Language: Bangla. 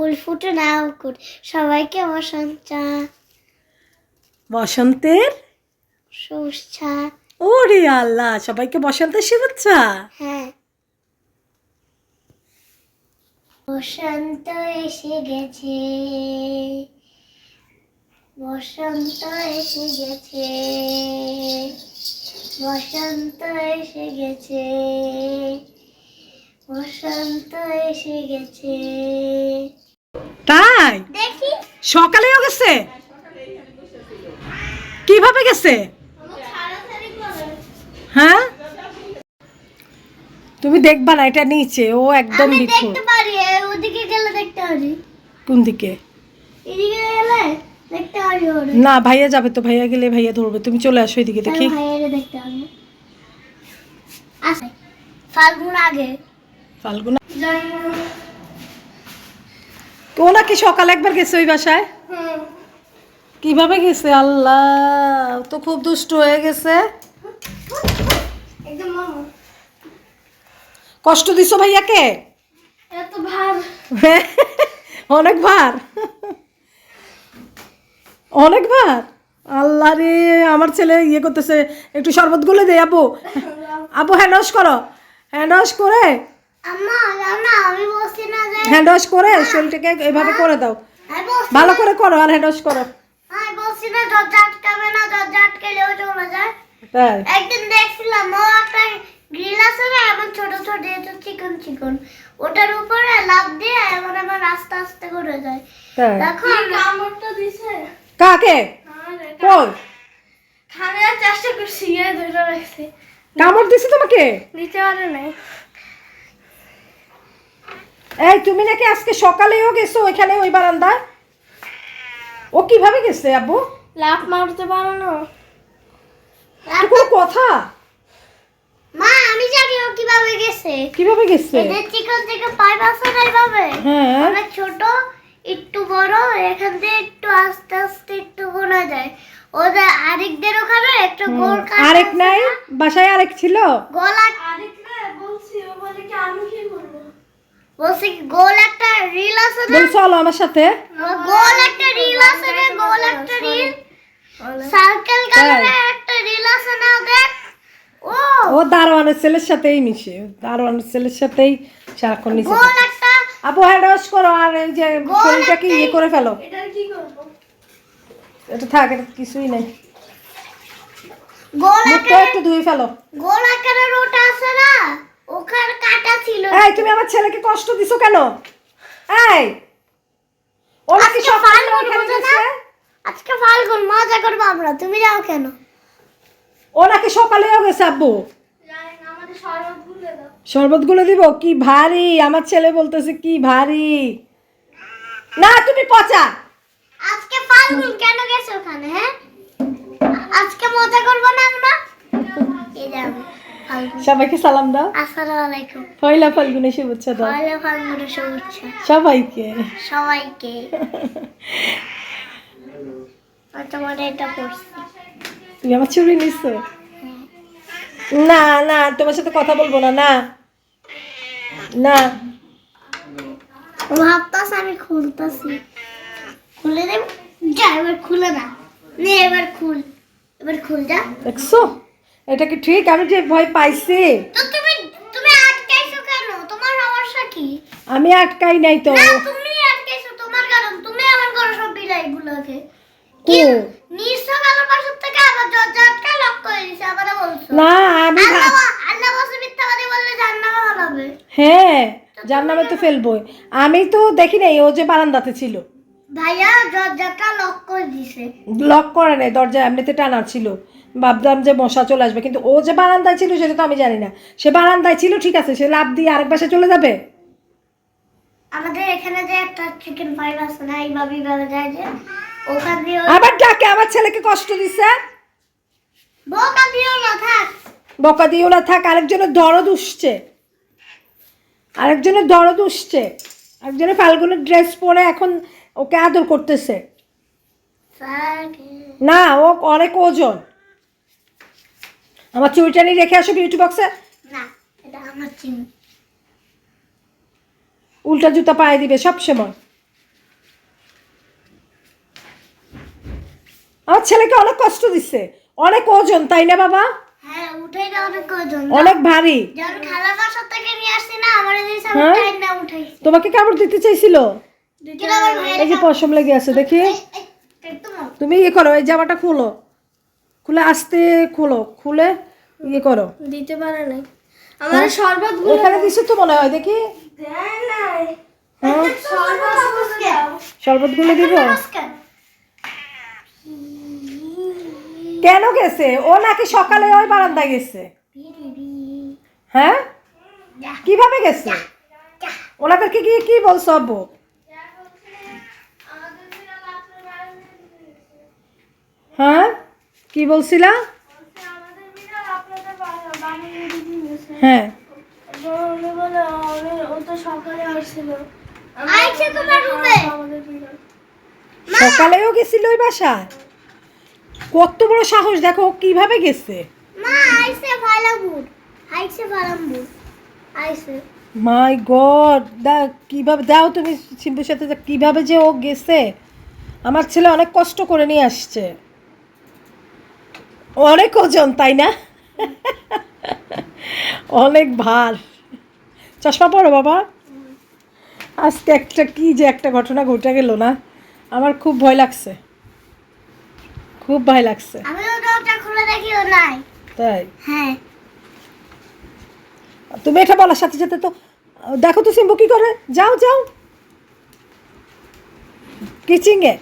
ফুল ফুটে না উকুট, সবাইকে বসন্তের শুভেচ্ছা। ওরে আল্লাহ, সবাইকে বসন্তের শুভেচ্ছা। হ্যাঁ, বসন্ত এসে গেছে, বসন্ত এসে গেছে, বসন্ত এসে গেছে, বসন্ত এসে গেছে। তাই দেখি সকালেও গেছে? কিভাবে গেছে? হ্যাঁ, তুমি দেখবা না, এটা নিচে, ও একদম আমি নিচে। দেখতে পারি, ওদিকে গেলে দেখতে পারি, কোন দিকে? এদিকে গেলে দেখতে পারি ওরে। না, ভাইয়া যাবে তো, ভাইয়া গেলে ভাইয়া ধরবে, তুমি চলে আসো এদিকে দেখি। ভাইয়ারে দেখতে পারি। আচ্ছা, ফাল্গুন আগে ফাল্গুনা ও নাকি সকালে একবার গেছে ওই বাসায়। কিভাবে গেছে আল্লাহ, ও তো খুব দুষ্ট হয়ে গেছে। একদম মামা কষ্ট দিছো ভাইয়াকে? এত ভার, অনেক ভার, অনেক ভার। আল্লাহ রে, আমার ছেলে ইয়ে করতেছে, একটু শরবত গুলে দে আবু। আবু হ্যান্ড ওয়াশ করো, হ্যান্ড ওয়াশ করে, আম্মা না আমি বলছি না যে হ্যান্ড ওয়াশ করে শরীরটাকে এভাবে করে দাও, আমি বলছি ভালো করে করো আর হ্যান্ড ওয়াশ করো। আমি বলছি না দরজা আটকাবে না, দরজা আটকালেও চলে যায়। তাই একদিন দেখছিলাম ও একটা গ্রিল আছে না, এমন ছোট ছোট একটু চিকন চিকন, ওটার উপরে লাফ দিয়ে এমন এমন আস্তে আস্তে করে যায়। তাই দেখো কামড়টা দিছে, কাকে? কই খাওয়ার চেষ্টা করছি, ধরে রাখছে, কামড় দিছে তোমাকে? নিতে পারে নাই। এই তুমি নাকি আজকে সকালেও গেছো ওইখানে ওই বারান্দায়? ও কিভাবে গেছে আব্বু? লাফ মারতে পারো না? এটা কোনো কথা? মা আমি জানি ও কিভাবে গেছে। কিভাবে গেছে? এদের চিকন থেকে পাইপ আছে না এইভাবে, হ্যাঁ, অনেক ছোট একটু বড়, এখান থেকে একটু আস্তে আস্তে একটু গোনা যায়। ওদের আরেকদের ওখানে একটু গোল কাটা আরেক আছে নাই? না? বাসায় আরেক ছিল? গোল আরেক না বলছি, ও বলে কি আমি কি করব, বলছি কি গোল একটা রিল আছে না, বল চলো আমার সাথে। গোল একটা রিল আছে না, গোল একটা রিল সার্কেল কালারের একটা রিল আছে না ওদের, ও ও দারোয়ানের ছেলের সাথেই মিশে, দারোয়ানের ছেলের সাথেই সারাক্ষণ নিচে গোল থাকে। একটা, আপু হ্যান্ড ওয়াশ করো আর এই যে শরীরটাকে ইয়ে করে ফেলো। এটা কি করব, এটা থাক, এটা কিছুই নাই, গোল মুখটা একটু ধুয়ে ফেলো। গোল আকারের ওটা আছে না, ওখানে কাটা ছিল। এই তুমি আমার ছেলেকে কষ্ট দিছো কেন? এই ও নাকি আজকে সকালে ফাল্গুন ওখানে বোঝো না? গেছে? আজকে ফাল্গুন, মজা করবো আমরা, তুমি যাও কেন? ও নাকি সকালেও গেছে আব্বু। আমাদের শরবত গুলে দাও। শরবত গুলো দিব? কি ভারী, আমার ছেলে বলতেছে কি ভারী। না তুমি পচা। আজকে ফাল্গুন কেন গেছে ওখানে? হ্যাঁ, আজকে মজা করবো না আমরা? এই যাবো ফাল্গুন। সবাইকে সালাম দাও, আসসালামু আলাইকুম। পয়লা ফাল্গুনের শুভেচ্ছা দাও পয়লা ফাল্গুনের শুভেচ্ছা সবাইকে। সবাইকে। তোমার এটা করছি। তুমি আমার চুরি নিছো? না না, তোমার সাথে কথা বলবো না, না না। ভাবতাস আমি খুলতাছি, খুলে দেব, যা এবার খুলে না, নে এবার খুল, এবার খুল যা। দেখছো এটা কি ঠিক? আমি যে ভয় পাইছি। তো তুমি তুমি আটকাইছো কেন? তোমার সমস্যা কি? আমি আটকাই নাই তো। না তুমি আটকাইছো, তোমার কারণ, তুমি আমার ঘরে সব বিলাইগুলোকে কি? নিশ্চয় কালো পাশের থেকে আবার দরজা আটকা লক করে দিছে, আবার বলছো না আমি আল্লাহ বসে মিথ্যাবাদী বললে জান্নাতে ভালোবে। হ্যাঁ, যার নামে তো ফেলবো। আমি তো দেখি নাই, ও যে বারান্দাতে ছিল। ভাইয়া দরজাটা লক করে দিছে। লক করে নাই, দরজা এমনিতে টানা ছিল, ভাবলাম যে মশা চলে আসবে, কিন্তু ও যে বারান্দায় ছিল সেটা তো আমি জানি না। সে বারান্দায় ছিল ঠিক আছে, সে লাফ দিয়ে আরেক বাসায় চলে যাবে। আমাদের এখানে যে একটা চিকেন পাইপ আছে না, এইভাবে যায় যে, ওখান দিয়ে আবার ডাকে আমার ছেলেকে কষ্ট দিছে। বোকা দিও না, থাক। বকা দিও না, থাক। আরেকজনের দরদ উঠছে, আরেকজনের দরদ উঠছে। একজনের ফাল্গুনের ড্রেস পরে এখন ওকে আদর করতেছে। না, ও অনেক ওজন। আমার চুড়িটা নিয়ে রেখে আসো বিউটি বক্সে। না, এটা আমার চিনি। উল্টা জুতা পায়ে দিবে সব সময়। আমার ছেলেকে অনেক কষ্ট দিচ্ছে, অনেক ওজন, তাই না বাবা? হ্যাঁ উঠাইতে অনেক ওজন। অনেক ভারী। যখন খালা বাসা থেকে নিয়ে আসছি না আমার এই হ্যাঁ? সামনে না উঠাইছি। তোমাকে কামড় দিতে চাইছিল? কিন্তু আমার ভাইয়ের এই যে পশম লেগে আছে দেখি। একদম তুমি ইয়ে করো, এই জামাটা খোলো, খুলে আস্তে খোলো, খুলে ইয়ে করো। দিতে পারে নাই আমার শরবত ওখানে দিছো তো মনে হয়, দেখি। দেয় নাই। হ্যাঁ, শরবত শরবতগুলো দিব। কেন গেছে ও? নাকি সকালে ওই বারান্দায় গেছে? হ্যাঁ, কিভাবে গেছে? ওনাদেরকে গিয়ে কি বলছো আব্বু? হ্যাঁ, কি বলছিলা? হ্যাঁ, সকালেও গেছিল ওই বাসায়? কত বড় সাহস দেখো, ও কিভাবে গেছে। মাই গড, কিভাবে দাও তুমি সিম্বুর সাথে কিভাবে যে ও গেছে। আমার ছেলে অনেক কষ্ট করে নিয়ে আসছে, অনেক ওজন, তাই না? অনেক ভার। চশমা পড়ো বাবা। আজকে একটা কি যে একটা ঘটনা ঘটে গেল না, আমার খুব ভয় লাগছে, খুব ভয় লাগছে। তাই হ্যাঁ তুমি এটা বলার সাথে সাথে তো দেখো তো সিম্বু কি করে। যাও যাও কিচিংয়ে।